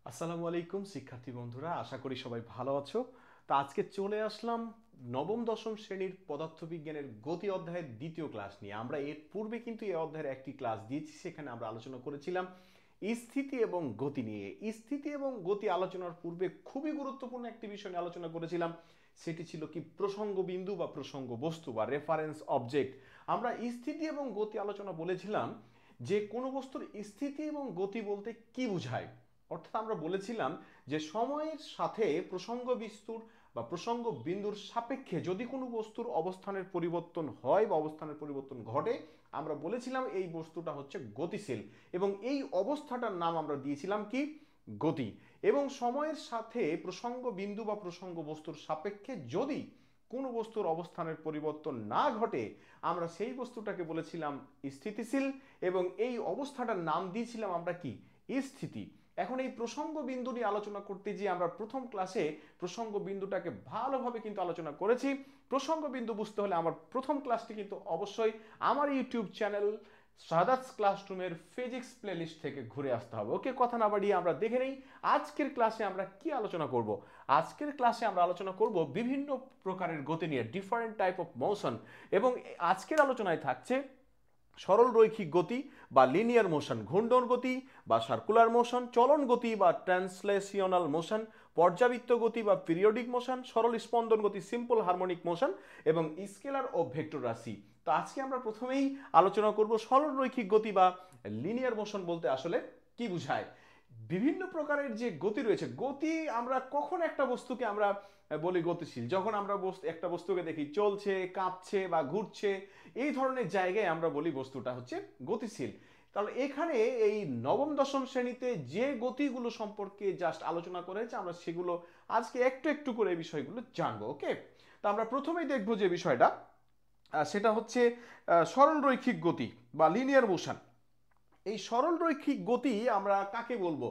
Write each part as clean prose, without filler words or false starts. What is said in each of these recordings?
আসসালামু আলাইকুম শিক্ষার্থী বন্ধুরা, আশা করি সবাই ভালো আছো। তো আজকে চলে আসলাম নবম দশম শ্রেণীর পদার্থবিজ্ঞানের গতি অধ্যায়ের দ্বিতীয় ক্লাস নিয়ে। আমরা এর পূর্বে কিন্তু এই অধ্যায়ের একটি ক্লাস দিয়েছি, সেখানে আমরা আলোচনা করেছিলাম স্থিতি এবং গতি নিয়ে। স্থিতি এবং গতি আলোচনার পূর্বে খুবই গুরুত্বপূর্ণ একটি বিষয় নিয়ে আলোচনা করেছিলাম, সেটি ছিল কি প্রসঙ্গ বিন্দু বা প্রসঙ্গ বস্তু বা রেফারেন্স অবজেক্ট। আমরা স্থিতি এবং গতি আলোচনা বলেছিলাম যে কোনো বস্তুর স্থিতি এবং গতি বলতে কি বোঝায়। অর্থাৎ আমরা বলেছিলাম যে সময়ের সাথে প্রসঙ্গ বিস্তুর বা প্রসঙ্গ বিন্দুর সাপেক্ষে যদি কোনো বস্তুর অবস্থানের পরিবর্তন হয় বা অবস্থানের পরিবর্তন ঘটে, আমরা বলেছিলাম এই বস্তুটা হচ্ছে গতিশীল এবং এই অবস্থাটার নাম আমরা দিয়েছিলাম কি, গতি। এবং সময়ের সাথে প্রসঙ্গ বিন্দু বা প্রসঙ্গ বস্তুর সাপেক্ষে যদি কোনো বস্তুর অবস্থানের পরিবর্তন না ঘটে, আমরা সেই বস্তুটাকে বলেছিলাম স্থিতিশীল এবং এই অবস্থাটার নাম দিয়েছিলাম আমরা কি, স্থিতি। এখন এই প্রসঙ্গ বিন্দু নিয়ে আলোচনা করতে গিয়ে আমরা প্রথম ক্লাসে প্রসঙ্গ বিন্দুটাকে ভালোভাবে কিন্তু আলোচনা করেছি। প্রসঙ্গ বিন্দু বুঝতে হলে আমার প্রথম ক্লাসটি কিন্তু অবশ্যই আমার ইউটিউব চ্যানেল সাদাতস ক্লাসরুমের ফিজিক্স প্লেলিস্ট থেকে ঘুরে আসতে হবে। ওকে, কথা না বাড়িয়ে আমরা দেখে নেই আজকের ক্লাসে আমরা কি আলোচনা করব। আজকের ক্লাসে আমরা আলোচনা করব বিভিন্ন প্রকারের গতি নিয়ে, ডিফারেন্ট টাইপ অফ মোশন। এবং আজকের আলোচনায় থাকছে সরল রৈখিক গতি বা লিনিয়ার মোশন, ঘূর্ণন গতি বা সার্কুলার মোশন, চলন গতি বা ট্রান্সলেশনাল মোশন, পর্যাবৃত্ত গতি বা পিরিয়ডিক মোশন, সরল স্পন্দন গতি সিম্পল হারমোনিক মোশন এবং স্কেলার ও ভেক্টর রাশি। তো আজকে আমরা প্রথমেই আলোচনা করব সরল রৈখিক গতি বা লিনিয়ার মোশন বলতে আসলে কি বোঝায়। বিভিন্ন প্রকারের যে গতি রয়েছে, গতি আমরা কখন একটা বস্তুকে আমরা বলি গতিশীল, যখন আমরা একটা বস্তুকে দেখি চলছে, কাঁপছে বা ঘুরছে, এই ধরনের জায়গায় আমরা বলি বস্তুটা হচ্ছে গতিশীল। তাহলে এখানে এই নবম দশম শ্রেণীতে যে গতিগুলো সম্পর্কে জাস্ট আলোচনা করেছে, আমরা সেগুলো আজকে একটু একটু করে এই বিষয়গুলো জানবো। ওকে, তো আমরা প্রথমেই দেখবো যে বিষয়টা সেটা হচ্ছে সরল রৈখিক গতি বা লিনিয়ার মোশন। এই সরল রৈখিক গতি আমরা কাকে বলবো?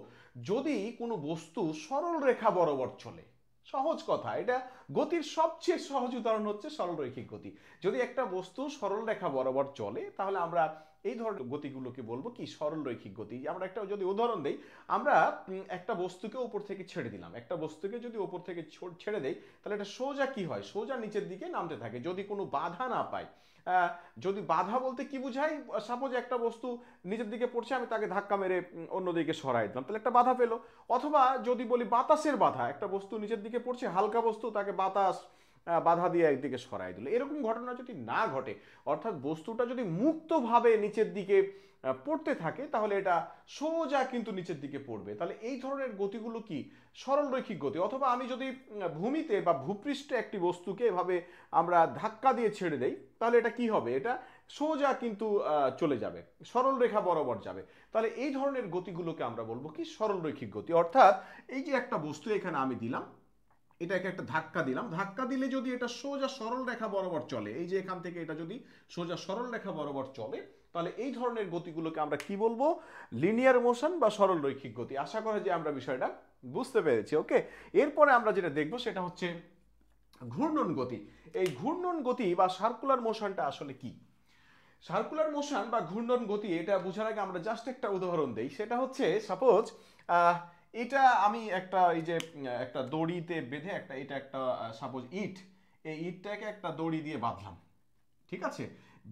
যদি কোনো বস্তু সরল রেখা বরাবর চলে। সহজ কথা, এটা গতির সবচেয়ে সহজ উদাহরণ হচ্ছে সরল রৈখিক গতি। যদি একটা বস্তু সরল রেখা বরাবর চলে, তাহলে আমরা এই ধরনের গতিগুলোকে বলবো কি, সরল রৈখিক গতি। আমরা একটা যদি উদাহরণ দেই, আমরা একটা বস্তুকে উপর থেকে ছেড়ে দিলাম, একটা বস্তুকে যদি উপর থেকে ছেড়ে দেই, তাহলে এটা সোজা কি হয়, সোজা নিচের দিকে নামতে থাকে যদি কোনো বাধা না পায়। যদি বাধা বলতে কি বুঝাই, সাপোজ একটা বস্তু নিচের দিকে পড়ছে, আমি তাকে ধাক্কা মেরে অন্যদিকে সরাই দিলাম, তাহলে একটা বাধা পেলো। অথবা যদি বলি বাতাসের বাধা, একটা বস্তু নিচের দিকে পড়ছে, হালকা বস্তু, তাকে বাতাস বাধা দিয়ে একদিকে সরাই দিল। এরকম ঘটনা যদি না ঘটে, অর্থাৎ বস্তুটা যদি মুক্তভাবে নিচের দিকে পড়তে থাকে, তাহলে এটা সোজা কিন্তু নিচের দিকে পড়বে। তাহলে এই ধরনের গতিগুলো কি, সরল রৈখিক গতি। অথবা আমি যদি ভূমিতে বা ভূপৃষ্ঠে একটি বস্তুকে এভাবে আমরা ধাক্কা দিয়ে ছেড়ে দেই, তাহলে এটা কি হবে, এটা সোজা কিন্তু চলে যাবে, সরল রেখা বরাবর যাবে। তাহলে এই ধরনের গতিগুলোকে আমরা বলবো কি, সরল রৈখিক গতি। অর্থাৎ এই যে একটা বস্তু এখানে আমি দিলাম, এটাকে একটা ধাক্কা দিলাম, ধাক্কা দিলে যদি এটা সোজা সরল রেখা বরাবর চলে, এই যে এখান থেকে এটা যদি সোজা সরল রেখা বরাবর চলে, তাহলে এই ধরনের গতিগুলোকে আমরা কি বলবো, লিনিয়ার মোশন বা সরল রৈখিক গতি। আশা করি যে আমরা বিষয়টা বুঝতে পেরেছি। ওকে, এরপরে আমরা যেটা দেখবো সেটা হচ্ছে ঘূর্ণন গতি। এই ঘূর্ণন গতি বা সার্কুলার মোশনটা আসলে কি? সার্কুলার মোশন বা ঘূর্ণন গতি, এটা বোঝার আগে আমরা জাস্ট একটা উদাহরণ দেই। সেটা হচ্ছে সাপোজ এটা আমি একটা এই যে একটা দড়িতে বেঁধে একটা, এটা একটা সাপোজ ইট, এই ইটটাকে একটা দড়ি দিয়ে বাঁধলাম, ঠিক আছে?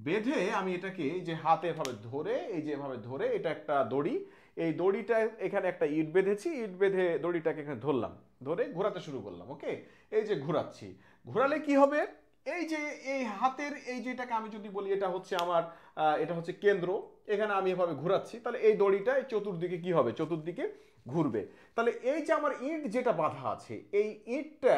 বেঁধে আমি এটাকে এই যে হাতে এভাবে ধরে, এই যে এভাবে ধরে, এটা একটা দড়ি, এই দড়িটা এখানে একটা ইট বেঁধেছি, ইট বেঁধে দড়িটাকে এখানে ধরলাম, ধরে ঘোরাতে শুরু করলাম। ওকে, এই যে ঘোরাচ্ছি, ঘোরালে কি হবে, এই যে এই হাতের এই যেটাকে আমি যদি বলি, এটা হচ্ছে আমার এটা হচ্ছে কেন্দ্র, এখানে আমি এভাবে ঘোরাচ্ছি, তাহলে এই দড়িটা চতুর্দিকে কি হবে, চতুর্দিকে ঘুরবে। তাহলে এই যে আমার ইট যেটা বাঁধা আছে, এই ইটটা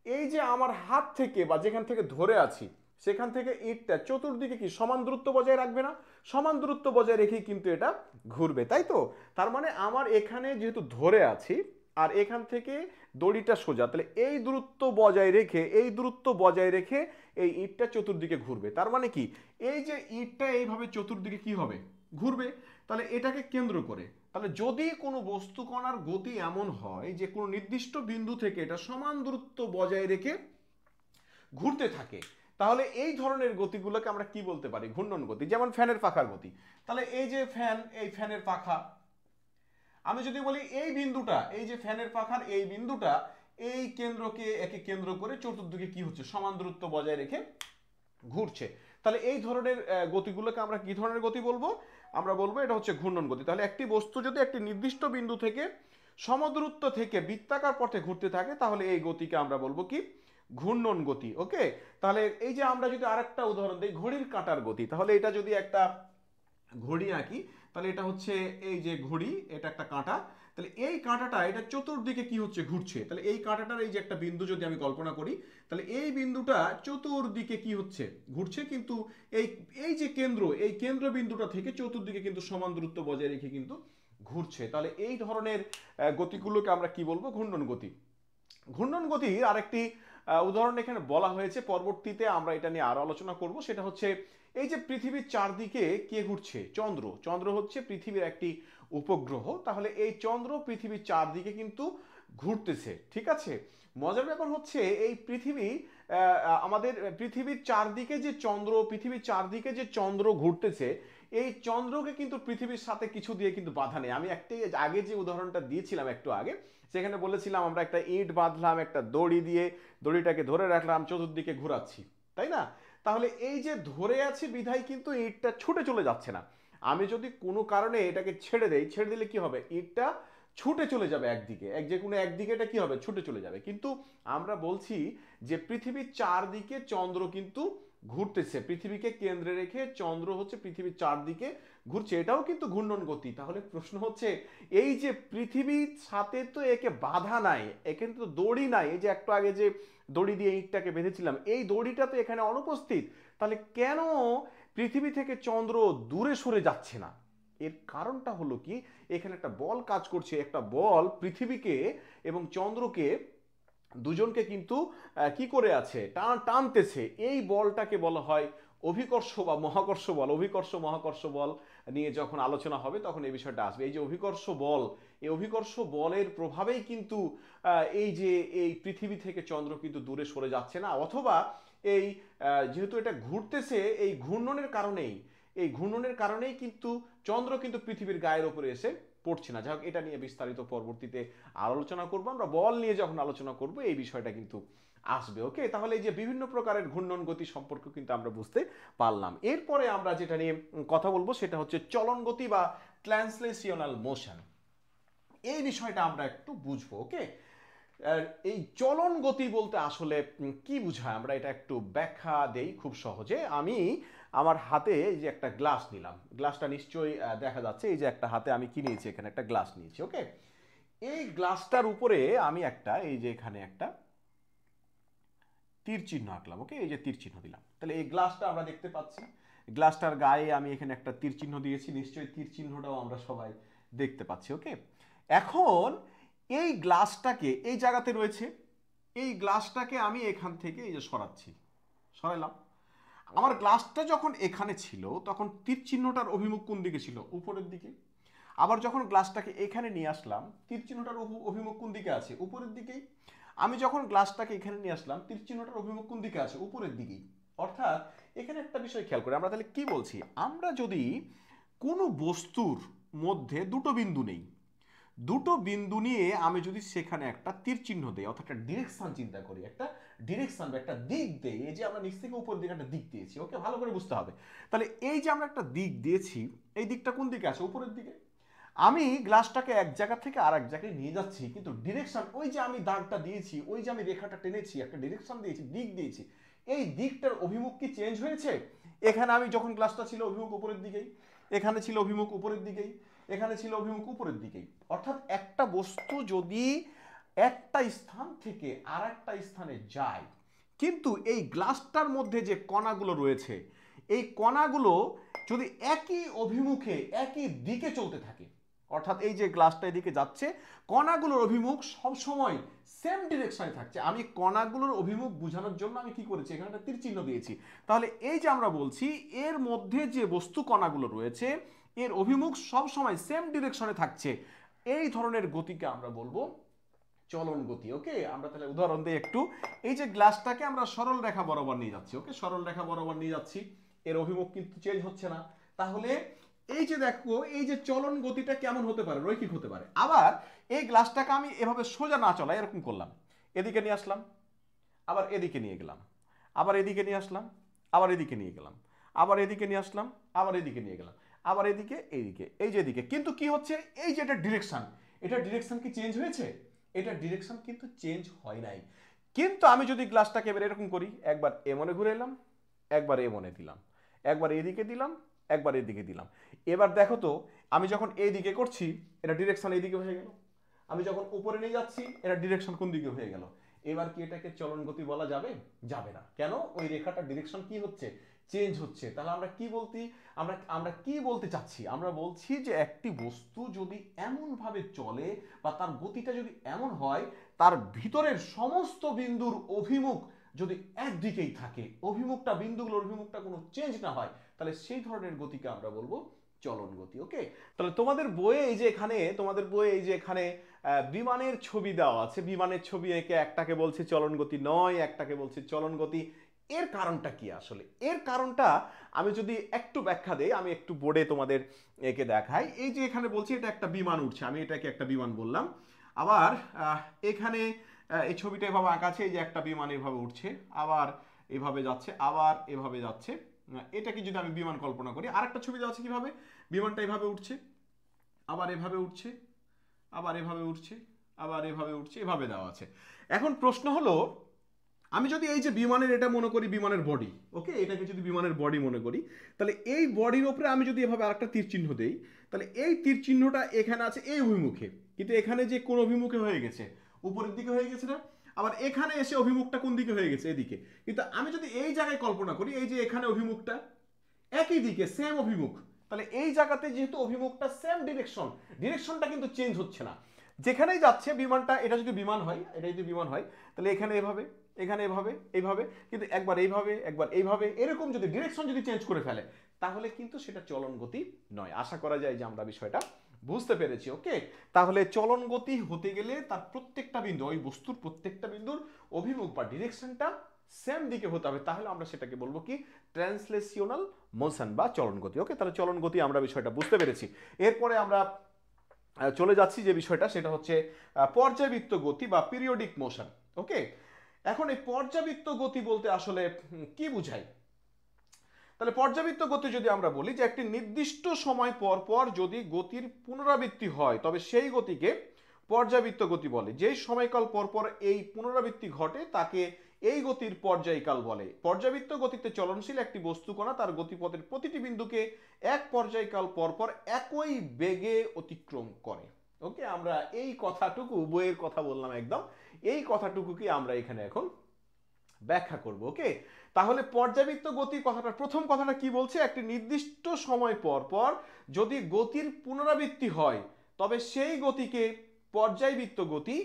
এই যে আমার হাত থেকে বা যেখান থেকে ধরে আছি, সেখান থেকে ইটটা চতুর্দিকে কি সমান দূরত্ব বজায় রাখবে না? সমান দূরত্ব বজায় রেখেই কিন্তু এটা ঘুরবে, তাই তো? তার মানে আমার এখানে যেহেতু ধরে আছি আর এখান থেকে দড়িটা সোজা, তাহলে এই দূরত্ব বজায় রেখে, এই দূরত্ব বজায় রেখে এই ইটটা চতুর্দিকে ঘুরবে। তার মানে কি, এই যে ইটটা এইভাবে চতুর্দিকে কি হবে, ঘুরবে। তাহলে এটাকে কেন্দ্র করে, তাহলে যদি কোনো বস্তু কণার গতি এমন হয় যে কোনো নির্দিষ্ট বিন্দু থেকে এটা সমান দূরত্ব বজায় রেখে ঘুরতে থাকে, তাহলে এই ধরনের গতিগুলোকে আমরা কি বলতে পারি, ঘূর্ণন গতি। যেমন ফ্যানের পাখার গতি। তাহলে এই যে ফ্যান, এই ফ্যানের পাখা, আমি যদি বলি এই বিন্দুটা, এই যে ফ্যানের পাখার এই বিন্দুটা, এই কেন্দ্রকে একে কেন্দ্র করে চতুর্দিকে কি হচ্ছে, সমান দূরত্ব বজায় রেখে ঘুরছে, তাহলে এই ধরনের গতিগুলোকে আমরা কি ধরনের গতি বলবো, আমরা বলবো এটা হচ্ছে ঘূর্ণন গতি। তাহলে একটি বস্তু যদি একটি নির্দিষ্ট বিন্দু থেকে সমদূরত্ব থেকে বৃত্তাকার পথে ঘুরতে থাকে, তাহলে এই গতিকে আমরা বলবো কি, ঘূর্ণন গতি। ওকে, তাহলে এই যে আমরা যদি আরেকটা উদাহরণ দিই, ঘড়ির কাঁটার গতি, তাহলে এটা যদি একটা ঘড়ি আঁকি, তাহলে এটা হচ্ছে এই যে ঘড়ি, এটা একটা কাঁটা, তাহলে এই কাঁটাটা এটা চতুর্দিকে কি হচ্ছে, ঘুরছে। তাহলে এই কাঁটাটার এই যে একটা বিন্দু যদি আমি কল্পনা করি, তাহলে এই বিন্দুটা চতুর্দিকে কি হচ্ছে, ঘুরছে, কিন্তু এই এই যে কেন্দ্র, এই কেন্দ্র বিন্দুটা থেকে চতুর্দিকে কিন্তু সমান দূরত্ব বজায় রেখে কিন্তু ঘুরছে। তাহলে এই ধরনের গতিগুলোকে আমরা কি বলবো, ঘূর্ণন গতি। ঘূর্ণন গতির আরেকটি উদাহরণ এখানে বলা হয়েছে, পরবর্তীতে আমরা এটা নিয়ে আরো আলোচনা করব। সেটা হচ্ছে এই যে পৃথিবীর চারদিকে কে ঘুরছে, চন্দ্র। চন্দ্র হচ্ছে পৃথিবীর একটি উপগ্রহ, তাহলে এই চন্দ্র পৃথিবীর চারদিকে কিন্তু ঘুরতেছে, ঠিক আছে। মজার ব্যাপার হচ্ছে এই পৃথিবী, আমাদের পৃথিবীর চারদিকে যে চন্দ্র, পৃথিবীর চারদিকে যে চন্দ্র ঘুরতেছে, এই চন্দ্রকে কিন্তু পৃথিবীর সাথে কিছু দিয়ে কিন্তু বাধা নেই। আমি একটি আগে যে উদাহরণটা দিয়েছিলাম একটু আগে, সেখানে বলেছিলাম আমরা একটা ইট বাঁধলাম একটা দড়ি দিয়ে, দড়িটাকে ধরে রাখলাম, চতুর্দিকে ঘোরাচ্ছি, তাই না। তাহলে এই যে ধরে আছি বিধায় কিন্তু ইটটা ছুটে চলে যাচ্ছে না। আমি যদি কোনো কারণে এটাকে ছেড়ে দেই, ছেড়ে দিলে কি হবে, ইটটা ছুটে চলে যাবে একদিকে, যে কোনো একদিকে এটা কি হবে, ছুটে চলে যাবে। কিন্তু আমরা বলছি যে পৃথিবীর চারদিকে চন্দ্র কিন্তু ঘুরতেছে, পৃথিবীকে কেন্দ্রে রেখে চন্দ্র হচ্ছে পৃথিবীর চারদিকে ঘুরছে, এটাও কিন্তু ঘূর্ণন গতি। তাহলে প্রশ্ন হচ্ছে এই যে পৃথিবীর সাথে তো একে বাধা নাই, এখানে তো দড়ি নাই, এই যে একটু আগে যে দড়ি দিয়ে ইটটাকে বেঁধেছিলাম, এই দড়িটা তো এখানে অনুপস্থিত, তাহলে কেন পৃথিবী থেকে চন্দ্র দূরে সরে যাচ্ছে না? এর কারণটা হলো কি, এখানে একটা বল কাজ করছে, একটা বল পৃথিবীকে এবং চন্দ্রকে দুজনকে কিন্তু কি করে আছে, টানতেছে। এই বলটাকে বলা হয় অভিকর্ষ বা মহাকর্ষ বল। অভিকর্ষ মহাকর্ষ বল নিয়ে যখন আলোচনা হবে তখন এই বিষয়টা আসবে। এই যে অভিকর্ষ বল, এই অভিকর্ষ বলের প্রভাবেই কিন্তু এই যে এই পৃথিবী থেকে চন্দ্র কিন্তু দূরে সরে যাচ্ছে না, অথবা এই যেহেতু এটা ঘুরতেছে, এই ঘূর্ণনের কারণেই, এই ঘূর্ণনের কারণেই কিন্তু চন্দ্র কিন্তু পৃথিবীর গায়ের উপরে এসে পড়ছে না। যাই হোক, এটা নিয়ে বিস্তারিত পরবর্তীতে আলোচনা করবো। আমরা বল নিয়ে যখন আলোচনা করব এই বিষয়টা কিন্তু আসবে। ওকে, তাহলে এই যে বিভিন্ন প্রকারের ঘূর্ণন গতি সম্পর্কে কিন্তু আমরা বুঝতে পারলাম। এরপরে আমরা যেটা নিয়ে কথা বলবো সেটা হচ্ছে চলন গতি বা ট্রান্সলেশনাল মোশন। এই বিষয়টা আমরা একটু বুঝবো। ওকে, এই চলন গতি বলতে আসলে কি বোঝায়, আমরা এটা একটু ব্যাখ্যা দেই খুব সহজে। আমি আমার হাতে এই যে একটা গ্লাস নিলাম, গ্লাসটা নিশ্চয়ই দেখা যাচ্ছে, এই যে একটা হাতে আমি কি নিয়েছি, এখানে একটা গ্লাস নিয়েছি। ওকে, এই গ্লাসটার উপরে আমি একটা, এই যে এখানে একটা তীর চিহ্ন আঁকলাম। ওকে, এই যে তীর চিহ্ন দিলাম, তাহলে এই গ্লাসটা আমরা দেখতে পাচ্ছি, গ্লাসটার গায়ে আমি এখানে একটা তীর চিহ্ন দিয়েছি, নিশ্চয়ই তীর চিহ্নটাও আমরা সবাই দেখতে পাচ্ছি। ওকে, এখন এই গ্লাসটাকে এই জায়গাতে রয়েছে, এই গ্লাসটাকে আমি এখান থেকে এই যে সরাচ্ছি, সরাইলাম। আমার গ্লাসটা যখন এখানে ছিল তখন তীর চিহ্নটার অভিমুখ কোন দিকে ছিল, উপরের দিকে। আবার যখন গ্লাসটাকে এখানে নিয়ে আসলাম, তীর চিহ্নটার অভিমুখ কোন দিকে আছে, উপরের দিকেই। আমি যখন গ্লাসটাকে এখানে নিয়ে আসলাম, তীর চিহ্নটার অভিমুখ কোন দিকে আছে, উপরের দিকেই। অর্থাৎ এখানে একটা বিষয় খেয়াল করি, আমরা তাহলে কি বলছি, আমরা যদি কোনো বস্তুর মধ্যে দুটো বিন্দু নেই, দুটো বিন্দু নিয়ে আমি যদি সেখানে একটা তীর চিহ্ন দেই, অর্থাৎ একটা ডিরেকশন চিন্তা করি, একটা ডিরেকশন বা একটা দিক দেই, এই যে আমরা নিচ থেকে উপর দিকে একটা দিক দিয়েছি। ওকে, ভালো করে বুঝতে হবে। তাহলে এই যে আমরা একটা দিক দিয়েছি, এই দিকটা কোন দিকে আছে, উপরের দিকে। আমি গ্লাসটাকে এক জায়গা থেকে আর এক জায়গায় নিয়ে যাচ্ছি, কিন্তু ডিরেকশন, ওই যে আমি দাগটা দিয়েছি, ওই যে আমি রেখাটা টেনেছি, একটা ডিরেকশন দিয়েছি, দিক দিয়েছি, এই দিকটার অভিমুখ কি চেঞ্জ হয়েছে? এখানে আমি যখন গ্লাসটা ছিল অভিমুখ উপরের দিকেই, এখানে ছিল অভিমুখ উপরের দিকেই, এখানে ছিল অভিমুখ উপরের দিকেই। অর্থাৎ একটা বস্তু যদি একটা স্থান থেকে আর একটা স্থানে যায়, কিন্তু এই গ্লাসটার মধ্যে যে কণাগুলো রয়েছে, এই কণাগুলো যদি একই অভিমুখে একই দিকে চলতে থাকে, অর্থাৎ এই যে গ্লাসটা এদিকে যাচ্ছে, কণাগুলোর অভিমুখ সবসময় সেম ডিরেকশনে থাকছে। আমি কণাগুলোর অভিমুখ বোঝানোর জন্য আমি কি করেছি, এখানে একটা তীর চিহ্ন দিয়েছি। তাহলে এই যে আমরা বলছি এর মধ্যে যে বস্তু কণাগুলো রয়েছে, এর অভিমুখ সবসময় সেম ডিরেকশনে থাকছে, এই ধরনের গতিকে আমরা বলবো চলন গতি। ওকে, আমরা তাহলে উদাহরণ দিই একটু। এই যে গ্লাসটাকে আমরা সরল রেখা বরাবর নিয়ে যাচ্ছি, ওকে, সরল রেখা বরাবর নিয়ে যাচ্ছি, এর অভিমুখ কিন্তু চেঞ্জ হচ্ছে না। তাহলে এই যে দেখো এই যে চলন গতিটা কেমন হতে পারে, রৈখিক হতে পারে। আবার এই গ্লাসটাকে আমি এভাবে সোজা না চলাই এরকম করলাম, এদিকে নিয়ে আসলাম, আবার এদিকে নিয়ে গেলাম, আবার এদিকে নিয়ে আসলাম, আবার এদিকে নিয়ে গেলাম, আবার এদিকে নিয়ে আসলাম, আবার এদিকে নিয়ে গেলাম, আবার এদিকে এইদিকে, এই যে এদিকে। কিন্তু কি হচ্ছে, এই যে এটা ডিরেকশন, এটা ডিরেকশন কি চেঞ্জ হয়েছে? এটা ডিরেকশন কিন্তু চেঞ্জ হয় নাই। কিন্তু আমি যদি গ্লাসটাকে এবার এরকম করি, একবার এমনে ঘুরে এলাম, একবার এমনে দিলাম, একবার এদিকে দিলাম, একবার এদিকে দিলাম। এবার দেখো তো আমি যখন এইদিকে করছি এটা ডিরেকশন এইদিকে হয়ে গেল, আমি যখন উপরে নিয়ে যাচ্ছি এটা ডিরেকশন কোন দিকে হয়ে গেল। এবার কি এটাকে চলন গতি বলা যাবে? যাবে না। কেন? ওই রেখাটার ডিরেকশন কি হচ্ছে, চেঞ্জ হচ্ছে। তাহলে আমরা কি বলতে আমরা কি বলতে চাচ্ছি? আমরা বলছি যে একটি বস্তু যদি এমন ভাবে চলে বা তার গতিটা যদি এমন হয়, তার ভিতরের সমস্ত বিন্দুর অভিমুখ যদি একদিকেই থাকে, অভিমুখটা বিন্দুগুলোর অভিমুখটা কোনো চেঞ্জ না হয়, তাহলে সেই ধরনের গতিকে আমরা বলবো চলন গতি। ওকে, তাহলে তোমাদের বইয়ে এই যে এখানে বিমানের ছবি দেওয়া আছে, বিমানের ছবি এঁকে একটাকে বলছে চলন গতি নয়, একটাকে বলছে চলন গতি। এর কারণটা কি আসলে? এর কারণটা আমি যদি একটু ব্যাখ্যা দেই, আমি একটু বোর্ডে তোমাদের এঁকে দেখাই। এই যে এখানে বলছি এটা একটা বিমান উঠছে, আমি এটাকে একটা বিমান বললাম। আবার এখানে এই ছবিটা এভাবে আঁকা আছে, এই যে একটা বিমান এভাবে উঠছে, আবার এভাবে যাচ্ছে, আবার এভাবে যাচ্ছে। এটাকে যদি আমি বিমান কল্পনা করি, আরেকটা ছবি দেওয়া আছে কিভাবে বিমানটা এভাবে উঠছে, আবার এভাবে উঠছে, আবার এভাবে উঠছে, আবার এভাবে উঠছে, এভাবে দেওয়া আছে। এখন প্রশ্ন হলো, আমি যদি এই যে বিমানের এটা মনে করি বিমানের বডি, ওকে, এটাকে যদি বিমানের বডি মনে করি, তাহলে এই বডির ওপরে আমি যদি এভাবে আরেকটা তীর চিহ্ন দেই, তাহলে এই তীর চিহ্নটা এখানে আছে এই অভিমুখে, কিন্তু এখানে যে কোন অভিমুখে হয়ে গেছে, উপরের দিকে হয়ে গেছে না? আবার এখানে এসে অভিমুখটা কোন দিকে হয়ে গেছে, এদিকে। কিন্তু আমি যদি এই জায়গায় কল্পনা করি, এই যে এখানে অভিমুখটা একই দিকে, সেম অভিমুখ, তাহলে এই জায়গাতে যেহেতু অভিমুখটা সেম ডিরেকশন, ডিরেকশনটা কিন্তু চেঞ্জ হচ্ছে না। যেখানেই যাচ্ছে বিমানটা, এটা যদি বিমান হয়, এটা যদি বিমান হয়, তাহলে এখানে এভাবে, এখানে এভাবে, এইভাবে, কিন্তু একবার এইভাবে, একবার এইভাবে, এরকম যদি ডিরেকশন যদি চেঞ্জ করে ফেলে, তাহলে কিন্তু সেটা চলন গতি নয়। আশা করা যায় যে আমরা বিষয়টা বুঝতে পেরেছি। ওকে, তাহলে চলন গতি হতে গেলে তার প্রত্যেকটা বিন্দু, ওই বস্তুর প্রত্যেকটা বিন্দুর অভিমুখ বা ডিরেকশনটা সেম দিকে হতে হবে, তাহলে আমরা সেটাকে বলবো কি, ট্রান্সলেশনাল মোশন বা চলন গতি। ওকে, তাহলে চলন গতি আমরা বিষয়টা বুঝতে পেরেছি। এরপরে আমরা চলে যাচ্ছি যে বিষয়টা, সেটা হচ্ছে পর্যায়বৃত্ত গতি বা পিরিয়ডিক মোশন। ওকে, এখন এই পর্যাবৃত্ত গতি বলতে আসলে কি বুঝাই? তাহলে পর্যাবৃত্ত গতি যদি আমরা বলি যে একটি নির্দিষ্ট সময় পর পর যদি গতির পুনরাবৃত্তি হয়, তবে সেই গতিকে পর্যাবৃত্ত গতি বলে। যেই সময়কাল পর পর এই পুনরাবৃত্তি ঘটে তাকে এই গতির পর্যায়কাল বলে। পর্যাবৃত্ত গতিতে চলনশীল একটি বস্তুকণা তার গতিপথের প্রতিটি বিন্দুকে এক পর্যায়কাল পর পর একই বেগে অতিক্রম করে। ওকে, আমরা এই কথাটুকু, বইয়ের কথা বললাম একদম, এই কথাটুকুকে আমরা এখানে এখন ব্যাখ্যা করব। ওকে, তাহলে পর্যাবৃত্ত গতির কথাটা, প্রথম কথাটা কি বলছে, একটি নির্দিষ্ট সময় পর পর যদি গতির পুনরাবৃত্তি হয়, তবে সেই গতিকে পর্যায়বৃত্ত গতি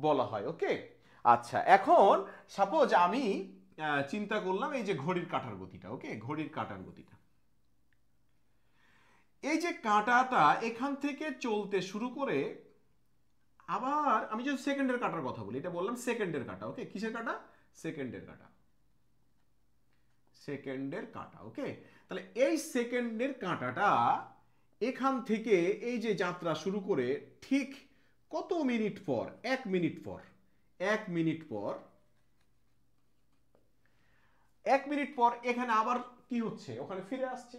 বলা হয়। ওকে, আচ্ছা, এখন সাপোজ আমি চিন্তা করলাম এই যে ঘড়ির কাঁটার গতিটা। ওকে, ঘড়ির কাঁটার গতিটা, এই যে কাঁটাটা এখান থেকে চলতে শুরু করে, আবার আমি যদি সেকেন্ডের কাঁটার কথা বলি, এটা বললাম সেকেন্ডের কাঁটা। ওকে, কিসের কাঁটা? সেকেন্ডের কাঁটা, সেকেন্ডের কাঁটা। ওকে, তাহলে এই সেকেন্ডের কাঁটাটা এখান থেকে এই যে যাত্রা শুরু করে ঠিক কত মিনিট পর, 1 মিনিট পর, 1 মিনিট পর, 1 মিনিট পর এখানে আবার কি হচ্ছে, ওখানে ফিরে আসছে।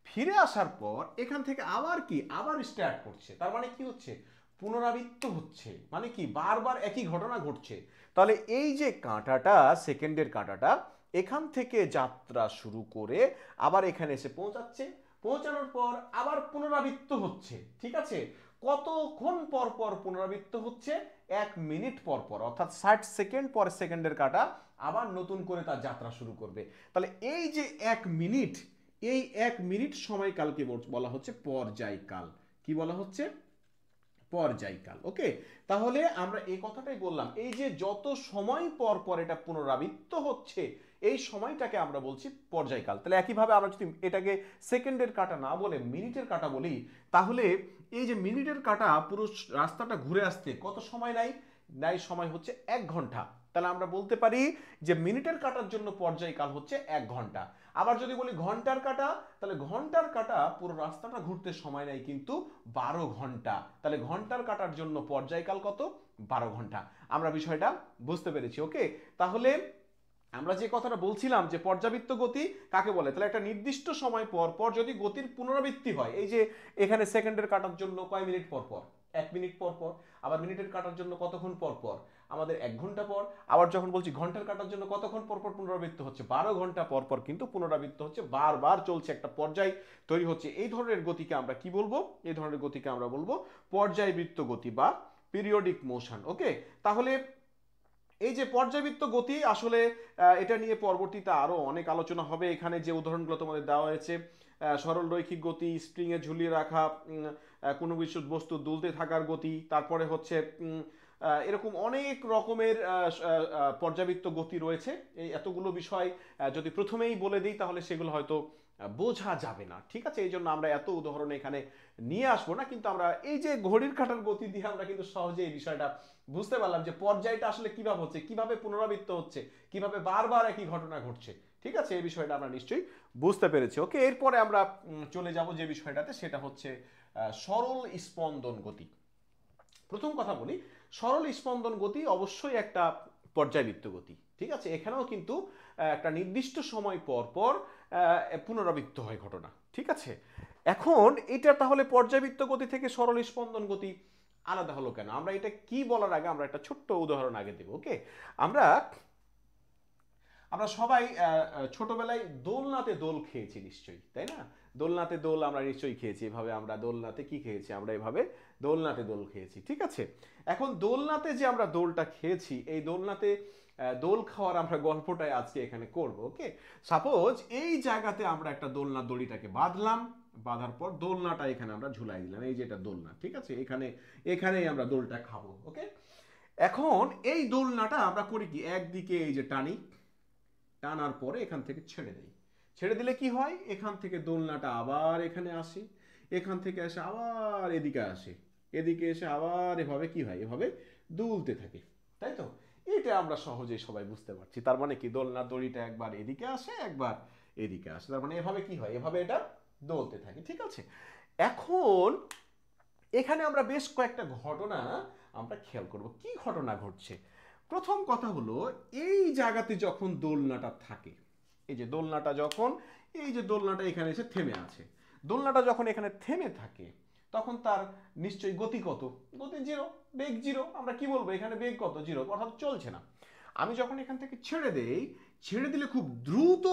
ফিরে আসার পর এখান থেকে আবার কি, আবার স্টার্ট করছে। তার মানে কি হচ্ছে, পুনরাবৃত্ত হচ্ছে, মানে কি বারবার একই ঘটনা ঘটছে। তাহলে এই যে কাঁটাটা, সেকেন্ডের কাঁটাটা এখান থেকে যাত্রা শুরু করে আবার এখানে এসে পৌঁছাচ্ছে, পৌঁছানোর পর আবার পুনরাবৃত্ত হচ্ছে। ঠিক আছে, কতক্ষণ পর পর পুনরাবৃত্ত হচ্ছে? 1 মিনিট পর পর, অর্থাৎ 60 সেকেন্ড পর সেকেন্ডের কাঁটা আবার নতুন করে তার যাত্রা শুরু করবে। তাহলে এই যে 1 মিনিট, এই 1 মিনিট সময়কালকে বলা হচ্ছে পর্যায়কাল। কি বলা হচ্ছে? পর্যায়কাল। ওকে, তাহলে আমরা এই কথাটাই বললাম, এই যে যত সময় পর পর এটা পুনরাবৃত্ত হচ্ছে, এই সময়টাকে আমরা বলছি পর্যায়কাল। তাহলে একইভাবে আমরা যদি এটাকে সেকেন্ডের কাঁটা না বলে মিনিটের কাঁটা বলি, তাহলে এই যে মিনিটের কাঁটা পুরো রাস্তাটা ঘুরে আসতে কত সময় নেয়? নেয় সময় হচ্ছে 1 ঘন্টা। তাহলে আমরা বলতে পারি যে মিনিটের কাঁটার জন্য পর্যায়কাল হচ্ছে 1 ঘন্টা। আবার যদি বলি ঘন্টার কাঁটা, তাহলে ঘন্টার কাঁটা পুরো রাস্তাটা ঘুরতে সময় নেয় কিন্তু 12 ঘন্টা। তাহলে ঘন্টার কাঁটার জন্য পর্যায়কাল কত? 12 ঘন্টা। আমরা বিষয়টা বুঝতে পেরেছি। ওকে, তাহলে আমরা যে কথাটা বলছিলাম যে পর্যাবৃত্ত গতি কাকে বলে, তাহলে একটা নির্দিষ্ট সময় পর পর যদি গতির পুনরাবৃত্তি হয়, এই যে এখানে সেকেন্ডের কাটার জন্য কয় মিনিট পর পর? 1 মিনিট পর পর। আবার মিনিটের কাটার জন্য কতক্ষণ পর পর? আমাদের 1 ঘন্টা পর। আবার যখন বলছি ঘন্টার কাটার জন্য কতক্ষণ পর পর পুনরাবৃত্ত হচ্ছে? 12 ঘন্টা পর পর কিন্তু পুনরাবৃত্ত হচ্ছে, বারবার চলছে, একটা পর্যায় তৈরি হচ্ছে। এই ধরনের গতিকে আমরা কি বলবো? এই ধরনের গতিকে আমরা বলবো পর্যায়বৃত্ত গতি বা পিরিয়ডিক মোশন। ওকে, তাহলে এই যে পর্যাবৃত্ত গতি আসলে এটা নিয়ে পরবর্তীতে আরো অনেক আলোচনা হবে। এখানে যে উদাহরণগুলো তোমাদের দেওয়া হয়েছে, সরল রৈখিক গতি, স্প্রিং এ ঝুলিয়ে রাখা কোনো কিছু বস্তু দুলতে থাকার গতি, তারপরে হচ্ছে এরকম অনেক রকমের পর্যাবৃত্ত গতি রয়েছে। এই এতগুলো বিষয় যদি প্রথমেই বলে দিই তাহলে সেগুলো হয়তো বোঝা যাবে না। ঠিক আছে, এই জন্য আমরা এত উদাহরণ এখানে নিয়ে আসবো না, কিন্তু আমরা এই যে ঘড়ির কাঁটার গতি দিয়ে আমরা কিন্তু সহজে এই বিষয়টা বুঝতে পারলাম যে পর্যায়টা আসলে কিভাবে হচ্ছে, কিভাবে পুনরাবৃত্ত হচ্ছে, কিভাবে বারবার একই ঘটনা ঘটছে। ঠিক আছে, এই বিষয়টা আমরা নিশ্চয়ই বুঝতে পেরেছি। ওকে, এরপরে আমরা চলে যাব যে বিষয়টাতে, সেটা হচ্ছে সরল স্পন্দন গতি। প্রথম কথা বলি, সরল স্পন্দন গতি অবশ্যই একটা পর্যায়বৃত্ত গতি। ঠিক আছে, এখানেও কিন্তু একটা নির্দিষ্ট সময় পর পর পুনরাবৃত্ত হয় ঘটনা। ঠিক আছে, এখন এটা তাহলে পর্যায়বৃত্ত গতি থেকে সরল স্পন্দন গতি আলাদা হলো কেন? আমরা এটা কি বলার আগে আমরা একটা ছোট্ট উদাহরণ আগে দেব। ওকে, আমরা আমরা সবাই ছোটবেলায় দোলনাতে দোল খেয়েছি নিশ্চয়ই, তাই না? দোলনাতে দোল আমরা নিশ্চয়ই খেয়েছি। এভাবে আমরা দোলনাতে কি খেয়েছি? আমরা এভাবে দোলনাতে দোল খেয়েছি। ঠিক আছে, এখন দোলনাতে যে আমরা দোলটা খেয়েছি, এই দোলনাতে দোল খাওয়ার আমরা গল্পটাই আজকে এখানে করব। ওকে, সাপোজ এই জায়গাতে আমরা একটা দোলনা দড়িটাকে বাঁধলাম, বাঁধার পর দোলনাটা এখানে আমরা ঝুলাই দিলাম, এই যে এটা দোলনা। ঠিক আছে, এখানেই আমরা দোলটা খাবো। ওকে, এখন এই দোলনাটা আমরা করি কি, একদিকে এই যে টানি, টানার পরে এখান থেকে ছেড়ে দেই। ছেড়ে দিলে কি হয়? এখান থেকে দোলনাটা আবার এখানে আসে, এখান থেকে এসে আবার এদিকে আসে, এদিকে এসে আবার এভাবে কি হয়, এভাবে দুলতে থাকে, তাই তো? এটা আমরা সহজেই সবাই বুঝতে পারছি। তার মানে কি, দোলনার দড়িটা একবার এদিকে আসে, একবার এদিকে আসে, তার মানে এভাবে কি হয়, এভাবে এটা দোলতে থাকে। ঠিক আছে, এখন এখানে আমরা বেশ কয়েকটা ঘটনা আমরা খেয়াল করব। কি ঘটনা ঘটছে? প্রথম কথা হলো, এই জায়গাতে যখন দোলনাটা থাকে, এই যে দোলনাটা যখন, এই যে দোলনাটা এখানে এসে থেমে আছে, দোলনাটা যখন এখানে থেমে থাকে তখন তার নিশ্চয়ই গতি কত? গতি জিরো, বেগ জিরো। আমরা কি বলবো, এখানে বেগ কত? জিরো, অর্থাৎ চলছে না। আমি যখন এখান থেকে ছেড়ে দেই, ছেড়ে দিলে খুব দ্রুত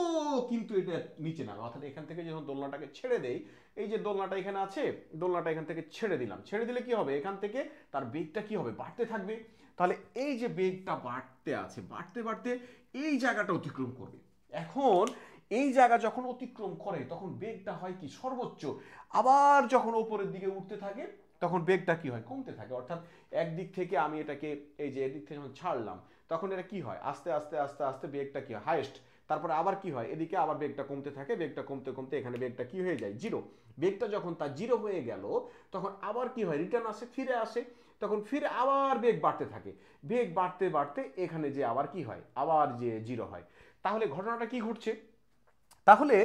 কিন্তু এটা নিচে নামে, অর্থাৎ এখান থেকে যখন দোলনাটাকে ছেড়ে দেই, এই যে দোলনাটা এখানে আছে, দোলনাটা এখান থেকে ছেড়ে দিলাম, ছেড়ে দিলে কি হবে, এখান থেকে তার বেগটা কি হবে, বাড়তে থাকবে। তাহলে এই যে বেগটা বাড়তে আছে, বাড়তে বাড়তে এই জায়গাটা অতিক্রম করবে। এখন এই জায়গা যখন অতিক্রম করে তখন বেগটা হয় কি, সর্বোচ্চ। আবার যখন উপরের দিকে উঠতে থাকে তখন বেগটা কি হয়, কমতে থাকে। অর্থাৎ একদিক থেকে আমি এটাকে, এই যে এদিক থেকে যখন ছাড়লাম তখন এটা কি হয়, আস্তে আস্তে আস্তে আস্তে বেগটা কি হয়, হাইয়েস্ট। তারপরে আবার কি হয়, এদিকে আবার বেগটা কমতে থাকে, বেগটা কমতে কমতে এখানে বেগটা কি হয়ে যায়, জিরো। বেগটা যখন তার জিরো হয়ে গেল তখন আবার কি হয়, রিটার্ন আসে, ফিরে আসে, তখন ফিরে আবার বেগ বাড়তে থাকে। বেগ বাড়তে বাড়তে এখানে যে আবার কি হয়, আবার যে জিরো হয়। তাহলে ঘটনাটা কি ঘটছে? তাহলে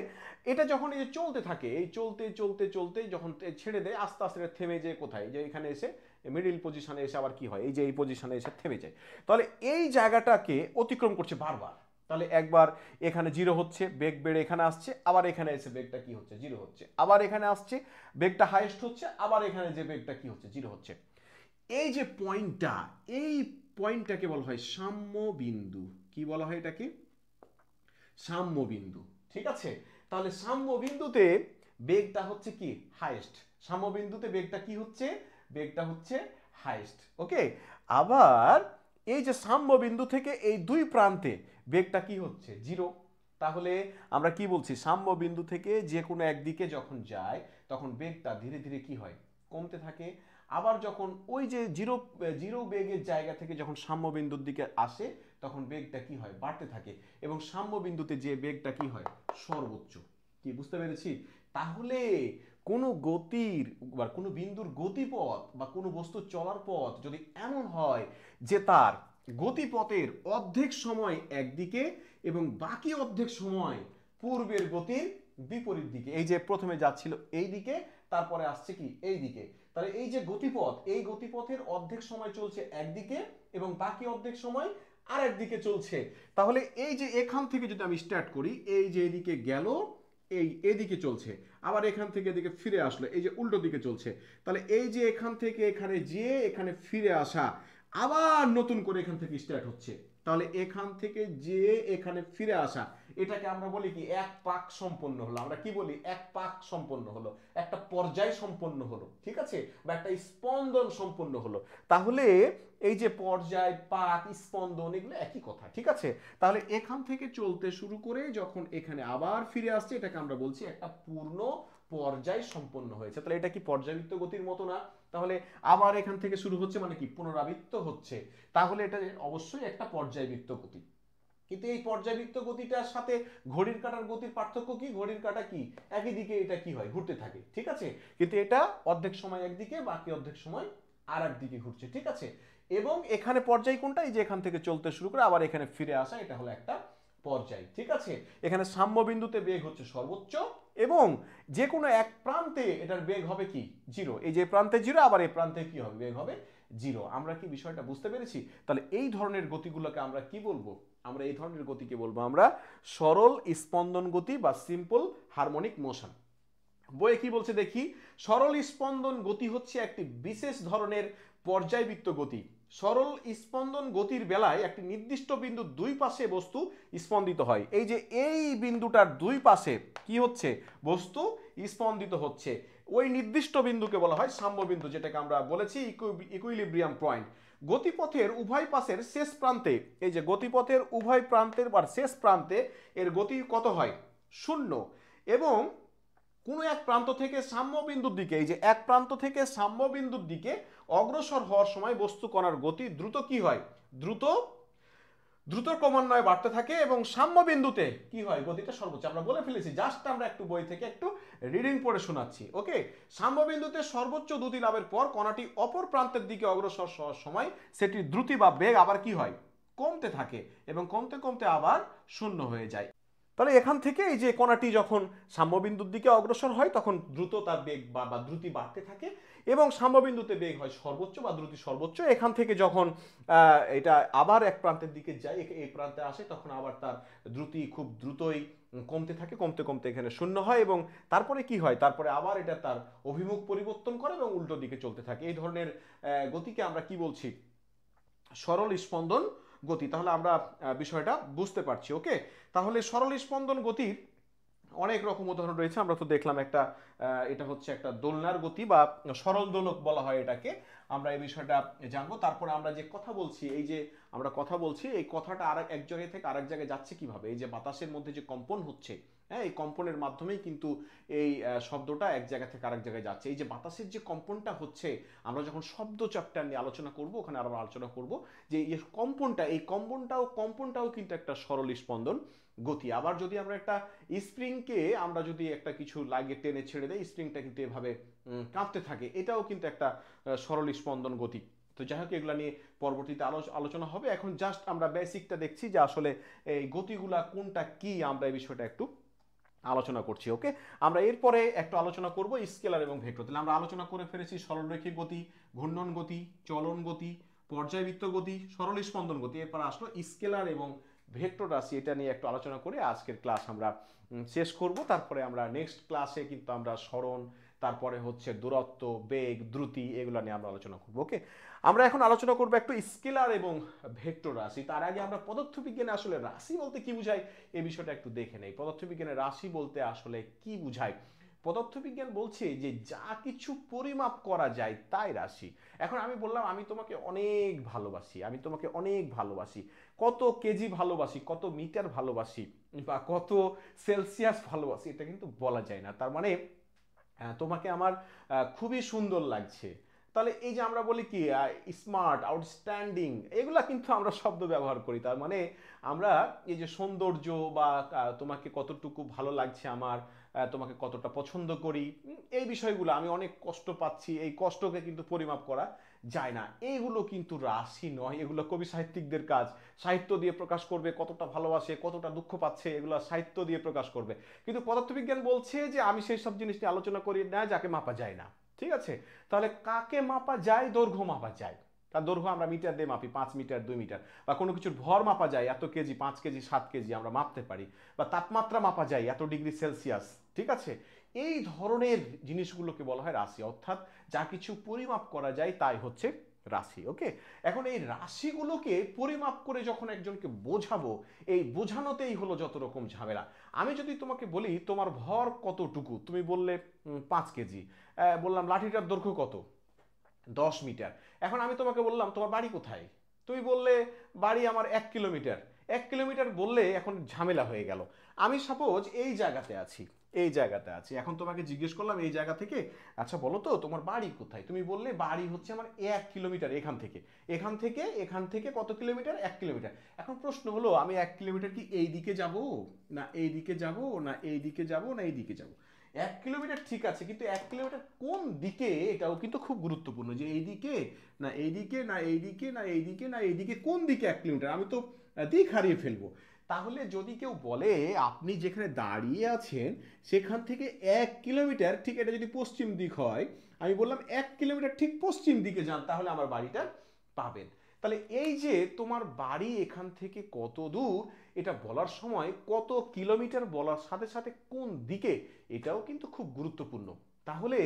এটা যখন এই যে চলতে থাকে, এই চলতে চলতে চলতে যখন ছেড়ে দেয়, আস্তে আস্তে থেমে যায় কোথায়, যে এখানে এসে মিডিল পজিশনে এসে আবার কি হয়, এই যে এই পজিশনে এসে থেমে যায়। তাহলে এই জায়গাটাকে অতিক্রম করছে বারবার। তাহলে একবার এখানে জিরো হচ্ছে, বেগ বেড়ে এখানে আসছে, আবার এখানে এসে বেগটা কি হচ্ছে, জিরো হচ্ছে, আবার এখানে আসছে, বেগটা হাইয়েস্ট হচ্ছে, আবার এখানে যে বেগটা কি হচ্ছে, জিরো হচ্ছে। এই যে পয়েন্টটা, এই পয়েন্টটাকে বলা হয় সাম্য বিন্দু। কি বলা হয় এটাকে? সাম্য বিন্দু। ঠিক আছে, তাহলে সাম্য বিন্দুতে বেগটা হচ্ছে কি, হাইয়েস্ট। সাম্য বিন্দুতে বেগটা কি হচ্ছে, বেগটা হচ্ছে হাইয়েস্ট। ওকে, আবার এই যে সাম্য বিন্দু থেকে এই দুই প্রান্তে বেগটা কি হচ্ছে, জিরো। তাহলে আমরা কি বলছি, সাম্য বিন্দু থেকে যে কোনো একদিকে যখন যায় তখন বেগটা ধীরে ধীরে কি হয়, কমতে থাকে। আবার যখন ওই যে জিরো জিরো বেগের জায়গা থেকে যখন সাম্য বিন্দুর দিকে আসে তখন বেগটা কি হয়, বাড়তে থাকে, এবং সাম্য বিন্দুতে যে বেগটা কি হয়, সর্বোচ্চ। কি বুঝতে পেরেছি? তাহলে কোনো গতির বা কোনো বিন্দুর গতিপথ বা কোনো বস্তুর চলার পথ যদি এমন হয় যে তার গতিপথের অর্ধেক সময় একদিকে এবং বাকি অর্ধেক সময় পূর্বের গতির বিপরীত দিকে। এই যে প্রথমে যাচ্ছিল এই দিকে, তারপরে আসছে কি এই দিকে। তাহলে এই যে গতিপথ, এই গতিপথের অর্ধেক সময় চলছে একদিকে এবং বাকি অর্ধেক সময় আর একদিকে চলছে। তাহলে এই যে এখান থেকে যদি আমি স্টার্ট করি, এই যে এদিকে গেল, এই এদিকে চলছে, আবার এখান থেকে এদিকে ফিরে আসলো, এই যে উল্টো দিকে চলছে। তাহলে এই যে এখান থেকে এখানে যেয়ে এখানে ফিরে আসা, আবার নতুন করে এখান থেকে স্টার্ট হচ্ছে। তাহলে এখান থেকে যে এখানে ফিরে আসা, এটাকে আমরা বলি কি এক পাক সম্পন্ন হলো। আমরা কি বলি? এক পাক সম্পন্ন হলো, একটা পর্যায় সম্পন্ন হলো, ঠিক আছে, বা একটা স্পন্দন সম্পন্ন হলো। তাহলে এই যে পর্যায়, পাক, স্পন্দন, এগুলো একই কথা, ঠিক আছে। তাহলে এখান থেকে চলতে শুরু করে যখন এখানে আবার ফিরে আসছে, এটাকে আমরা বলছি একটা পূর্ণ পর্যায় সম্পন্ন হয়েছে। তাহলে এটা কি পর্যাবৃত্ত গতির মতো না? তাহলে আবার এখান থেকে শুরু হচ্ছে মানে কি পুনরাবৃত্ত হচ্ছে। তাহলে এটা অবশ্যই একটা পর্যায়বৃত্ত গতি। কিন্তু এই পর্যাবৃত্ত গতিটার সাথে ঘড়ির কাঁটার গতির পার্থক্য কি? ঘড়ির কাঁটা কি একই দিকে এটা কি হয়, ঘুরতে থাকে, ঠিক আছে। কিন্তু এটা অর্ধেক সময় একদিকে, বাকি অর্ধেক সময় আর একদিকে ঘুরছে, ঠিক আছে। এবং এখানে পর্যায় কোনটা? এই যে এখান থেকে চলতে শুরু করে আবার এখানে ফিরে আসা, এটা হলো একটা পর্যায়, ঠিক আছে। এখানে সাম্য বিন্দুতে বেগ হচ্ছে সর্বোচ্চ এবং যে কোনো এক প্রান্তে এটার বেগ হবে কি? জিরো। এই যে প্রান্তে জিরো, আবার এই প্রান্তে কি হবে? বেগ হবে জিরো। আমরা কি বিষয়টা বুঝতে পেরেছি? তাহলে এই ধরনের গতিগুলোকে আমরা কি বলবো? আমরা এই ধরনের গতিকে বলবো আমরা সরল স্পন্দন গতি বা সিম্পল হারমোনিক মোশন। বইয়ে কি বলছে দেখি? সরল স্পন্দন গতি হচ্ছে একটি বিশেষ ধরনের পর্যায়বৃত্ত গতি। সরল স্পন্দন গতির বেলায় একটি নির্দিষ্ট বিন্দু দুই পাশে বস্তু স্পন্দিত হয়। এই যে এই বিন্দুটার দুই পাশে কি হচ্ছে? বস্তু স্পন্দিত হচ্ছে। ওই নির্দিষ্ট বিন্দুকে বলা হয় সাম্য বিন্দু, যেটাকে আমরা বলেছি ইকুইলিব্রিয়াম পয়েন্ট। গতিপথের উভয় পাশের শেষ প্রান্তে, এই যে গতিপথের উভয় প্রান্তের বা শেষ প্রান্তে এর গতি কত হয়? শূন্য। এবং কোনো এক প্রান্ত থেকে সাম্য বিন্দুর দিকে, এই যে এক প্রান্ত থেকে সাম্য বিন্দুর দিকে অগ্রসর হওয়ার সময় বস্তু কণার গতি দ্রুত কি হয়? দ্রুত দ্রুত ক্রমান্বয়ে বাড়তে থাকে এবং সাম্য বিন্দুতে কি হয়? গতিটা সর্বোচ্চ। আমরা বলে ফেলেছি, জাস্ট আমরা একটু বই থেকে একটু রিডিং পড়ে শোনাচ্ছি, ওকে। সাম্য বিন্দুতে সর্বোচ্চ দ্রুতি লাভের পর কণাটি অপর প্রান্তের দিকে অগ্রসর হওয়ার সময় সেটির দ্রুতি বা বেগ আবার কি হয়? কমতে থাকে এবং কমতে কমতে আবার শূন্য হয়ে যায়। তাহলে এখান থেকে এই যে কণাটি যখন সাম্যবিন্দুর দিকে অগ্রসর হয় তখন দ্রুত তার বেগ বা দ্রুতি বাড়তে থাকে এবং সাম্যবিন্দুতে বেগ হয় সর্বোচ্চ বা দ্রুতি সর্বোচ্চ। এখান থেকে যখন এটা আবার এক প্রান্তের দিকে যায়, এই প্রান্তে আসে, তখন আবার তার দ্রুতি খুব দ্রুতই কমতে থাকে, কমতে কমতে এখানে শূন্য হয় এবং তারপরে কি হয়? তারপরে আবার এটা তার অভিমুখ পরিবর্তন করে এবং উল্টো দিকে চলতে থাকে। এই ধরনের গতিকে আমরা কি বলছি? সরল স্পন্দন গতি। তাহলে আমরা বিষয়টা বুঝতে পারছি, ওকে। তাহলে সরল স্পন্দন গতির অনেক রকম উদাহরণ রয়েছে। আমরা তো দেখলাম একটা এটা হচ্ছে একটা দোলনার গতি বা সরল দোলক বলা হয় এটাকে। আমরা এই বিষয়টা জানবো। তারপরে আমরা যে কথা বলছি, এই যে আমরা কথা বলছি, এই কথাটা আর এক জায়গায় থেকে আরেক জায়গায় যাচ্ছে কিভাবে? এই যে বাতাসের মধ্যে যে কম্পন হচ্ছে, হ্যাঁ, এই কম্পনের মাধ্যমেই কিন্তু এই শব্দটা এক জায়গা থেকে আরেক জায়গায় যাচ্ছে। এই যে বাতাসের যে কম্পনটা হচ্ছে, আমরা যখন শব্দ চ্যাপ্টার নিয়ে আলোচনা করব, ওখানে আমরা আলোচনা করব যে এই কম্পনটা, এই কম্পনটাও কিন্তু একটা সরল স্পন্দন গতি। আবার যদি আমরা একটা স্প্রিংকে আমরা যদি একটা কিছু লাগে টেনে ছেড়ে দেয়, স্প্রিংটা কিন্তু এভাবে কাঁপতে থাকে, এটাও কিন্তু একটা সরল স্পন্দন গতি। তো যাই হোক, এগুলো নিয়ে পরবর্তীতে আলোচনা হবে। এখন জাস্ট আমরা বেসিকটা দেখছি যে আসলে এই গতিগুলা কোনটা কি, আমরা এই বিষয়টা একটু আলোচনা করছি, ওকে। আমরা এরপরে একটু আলোচনা করব স্কেলার এবং ভেক্টর। তাহলে আমরা আলোচনা করে ফেলেছি সরলরৈখিক গতি, ঘূর্ণন গতি, চলন গতি, পর্যায়বৃত্ত গতি, সরল স্পন্দন গতি। এরপর আসলো স্কেলার এবং ভেক্টর রাশি। এটা নিয়ে একটু আলোচনা করে আজকের ক্লাস আমরা শেষ করব। তারপরে আমরা নেক্সট ক্লাসে কিন্তু আমরা সরণ, তারপরে হচ্ছে দূরত্ব, বেগ, দ্রুতি, এগুলো নিয়ে আমরা আলোচনা করব, ওকে। আমরা এখন আলোচনা করব একটু স্কেলার এবং ভেক্টর রাশি। তার আগে আমরা পদার্থবিজ্ঞানে আসলে রাশি বলতে কি বোঝায় এই বিষয়টা একটু দেখে নেই। পদার্থবিজ্ঞানে রাশি বলতে আসলে কি বোঝায়? পদার্থবিজ্ঞান বলছে যে যা কিছু পরিমাপ করা যায় তাই রাশি। এখন আমি বললাম আমি তোমাকে অনেক ভালোবাসি, আমি তোমাকে অনেক ভালোবাসি, কত কেজি ভালোবাসি, কত মিটার ভালোবাসি বা কত সেলসিয়াস ভালোবাসি, এটা কিন্তু বলা যায় না। তার মানে তোমাকে আমার খুবই সুন্দর লাগছে। তাহলে এই যে আমরা বলি কি স্মার্ট, আউটস্ট্যান্ডিং, এগুলা কিন্তু আমরা শব্দ ব্যবহার করি। তার মানে আমরা এই যে সৌন্দর্য বা তোমাকে কতটুকু ভালো লাগছে আমার, তোমাকে কতটা পছন্দ করি, এই বিষয়গুলো, আমি অনেক কষ্ট পাচ্ছি, এই কষ্টকে কিন্তু পরিমাপ করা যায় না। এইগুলো কিন্তু রাশি নয়, এগুলো কবি সাহিত্যিকদের কাজ। সাহিত্য দিয়ে প্রকাশ করবে কতটা ভালোবাসে, কতটা দুঃখ পাচ্ছে, এগুলো সাহিত্য দিয়ে প্রকাশ করবে। কিন্তু পদার্থবিজ্ঞান বলছে যে আমি সেই সব জিনিস নিয়ে আলোচনা করি না যাকে মাপা যায় না। ঠিক আছে, তাহলে কাকে মাপা যায়? দৈর্ঘ্য মাপা যায়। তার দৈর্ঘ্য আমরা মিটার দিয়ে মাপি, 5 মিটার, 2 মিটার। বা কোনো কিছুর ভর মাপা যায়, এত কেজি, 5 কেজি, 7 কেজি আমরা মাপতে পারি। বা তাপমাত্রা মাপা যায়, এত ডিগ্রি সেলসিয়াস। ঠিক আছে, এই ধরনের জিনিসগুলোকে বলা হয় রাশি, অর্থাৎ যা কিছু পরিমাপ করা যায় তাই হচ্ছে রাশি। ওকে, এখন এই রাশিগুলোকে পরিমাপ করে যখন একজনকে বোঝাবো, এই বোঝানোতেই হলো যত রকম ঝামেলা। আমি যদি তোমাকে বলি তোমার ভর কতটুকু, তুমি বললে 5 কেজি। বললাম লাঠিটার দৈর্ঘ্য কত, 10 মিটার। এখন আমি তোমাকে বললাম তোমার বাড়ি কোথায়, তুমি বললে বাড়ি আমার 1 কিলোমিটার। 1 কিলোমিটার বললে এখন ঝামেলা হয়ে গেল। আমি সাপোজ এই জায়গাতে আছি, এই জায়গাতে আছি, এখন তোমাকে জিজ্ঞেস করলাম এই জায়গা থেকে, আচ্ছা বলো তো তোমার বাড়ি কোথায়, তুমি বললে বাড়ি হচ্ছে আমার 1 কিলোমিটার এখান থেকে। এখান থেকে কত কিলোমিটার? 1 কিলোমিটার। এখন প্রশ্ন হলো আমি 1 কিলোমিটার কি এই দিকে যাব, না এই দিকে যাব, না এই দিকে যাব, না এই দিকে যাব? 1 কিলোমিটার ঠিক আছে, কিন্তু 1 কিলোমিটার কোন দিকে এটাও কিন্তু খুব গুরুত্বপূর্ণ, যে এই দিকে, না এই দিকে, না এই দিকে, না এই দিকে, না এই দিকে, কোন দিকে 1 কিলোমিটার? আমি তো দিক হারিয়ে ফেলবো। তাহলে যদি কেউ বলে আপনি যেখানে দাঁড়িয়ে আছেন সেখান থেকে 1 কিলোমিটার, ঠিক এটা যদি পশ্চিম দিক হয়, আমি বললাম 1 কিলোমিটার ঠিক পশ্চিম দিকে যান, তাহলে আমার বাড়িটা পাবেন। তাহলে এই যে তোমার বাড়ি এখান থেকে কত দূর, এটা বলার সময় কত কিলোমিটার বলার সাথে সাথে কোন দিকে, এটাও কিন্তু খুব গুরুত্বপূর্ণ। তাহলে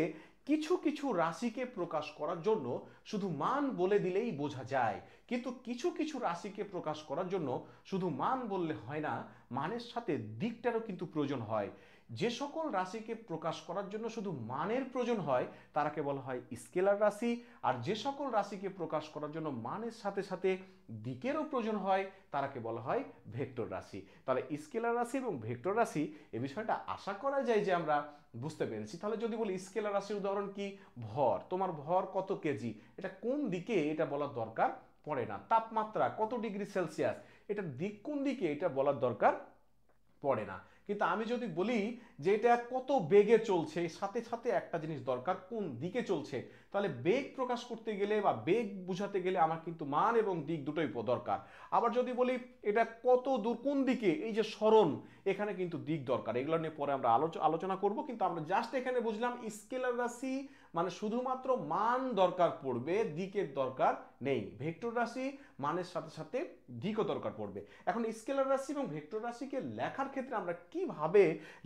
কিছু কিছু রাশিকে প্রকাশ করার জন্য শুধু মান বলে দিলেই বোঝা যায়, কিন্তু কিছু কিছু রাশিকে প্রকাশ করার জন্য শুধু মান বললে হয় না, মানের সাথে দিকটারও কিন্তু প্রয়োজন হয়। যে সকল রাশিকে প্রকাশ করার জন্য শুধু মানের প্রয়োজন হয় তারাকে বলা হয় স্কেলার রাশি, আর যে সকল রাশিকে প্রকাশ করার জন্য মানের সাথে সাথে দিকেরও প্রয়োজন হয় তারাকে বলা হয় ভেক্টর রাশি। তাহলে স্কেলার রাশি এবং ভেক্টর রাশি, এ বিষয়টা আশা করা যায় যে আমরা বুঝতে পেরেছি। তাহলে যদি বলি স্কেলার রাশির উদাহরণ কি, ভর, তোমার ভর কত কেজি, এটা কোন দিকে এটা বলার দরকার পড়ে না। তাপমাত্রা কত ডিগ্রি সেলসিয়াস, এটার দিক কোন দিকে এটা বলার দরকার পড়ে না। কিন্তু আমি যদি বলি যে এটা কত বেগে চলছে, সাথে সাথে একটা জিনিস দরকার, কোন দিকে চলছে। তাহলে বেগ প্রকাশ করতে গেলে বা বেগ বুঝাতে গেলে আমার কিন্তু মান এবং দিক দুটোই দরকার। আবার যদি বলি এটা কত দূর কোন দিকে, এই যে সরণ, এখানে কিন্তু দিক দরকার। এগুলো নিয়ে পরে আমরা আলোচনা করব, কিন্তু আমরা জাস্ট এখানে বুঝলাম স্কেলার রাশি মানে শুধুমাত্র মান দরকার পড়বে, দিকের দরকার নেই। ভেক্টর রাশি মানের সাথে সাথে দিকও দরকার পড়বে। এখন স্কেলার রাশি এবং ভেক্টর রাশিকে লেখার ক্ষেত্রে আমরা কিভাবে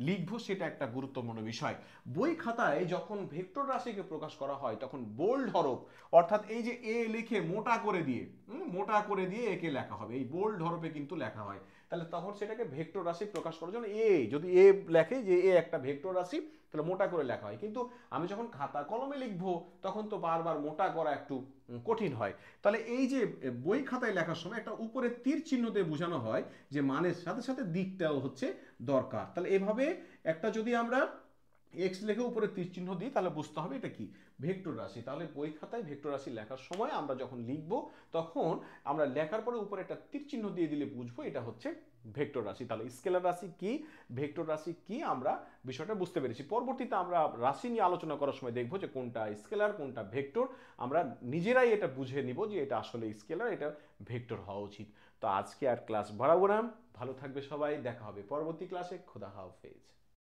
লিখবো সেটা একটা গুরুত্বপূর্ণ বিষয়। বই খাতায় যখন ভেক্টর রাশিকে প্রকাশ করা হয় তখন বোল্ড হরফ, অর্থাৎ এই যে এ লিখে মোটা করে দিয়ে একে লেখা হবে, এই বোল্ড হরফে কিন্তু লেখা হয়। তাহলে তখন সেটাকে ভেক্টর রাশি প্রকাশ করার জন্য যদি এ লেখে যে এ একটা ভেক্টর রাশি, তাহলে মোটা করে লেখা হয়। কিন্তু আমি যখন খাতা কলমে লিখবো তখন তো বারবার মোটা করা একটু কঠিন হয়। তাহলে এই যে বই খাতায় লেখার সময় একটা উপরে তীর চিহ্ন দিয়ে বোঝানো হয় যে মানের সাথে সাথে দিকটাও হচ্ছে দরকার। তাহলে এভাবে একটা যদি আমরা এক্স লেখে উপরে তীর চিহ্ন দিই তাহলে বুঝতে হবে এটা কি, ভেক্টর রাশি। তাহলে বই খাতায় ভেক্টর রাশি লেখার সময় আমরা যখন লিখব তখন আমরা লেখার পরে উপরে একটা তীর চিহ্ন দিয়ে দিলে বুঝবো এটা হচ্ছে ভেক্টর রাশি। তাহলে স্কেলার রাশি কি, ভেক্টর রাশি কি, আমরা বিষয়টা বুঝতে পেরেছি। পরবর্তীতে আমরা রাশি নিয়ে আলোচনা করার সময় দেখবো যে কোনটা স্কেলার কোনটা ভেক্টর, আমরা নিজেরাই এটা বুঝে নিব যে এটা আসলে স্কেলার, এটা ভেক্টর হওয়া উচিত। তো আজকে আর ক্লাস বাড়াবো না, ভালো থাকবে সবাই, দেখা হবে পরবর্তী ক্লাসে। খোদা হাফেজ।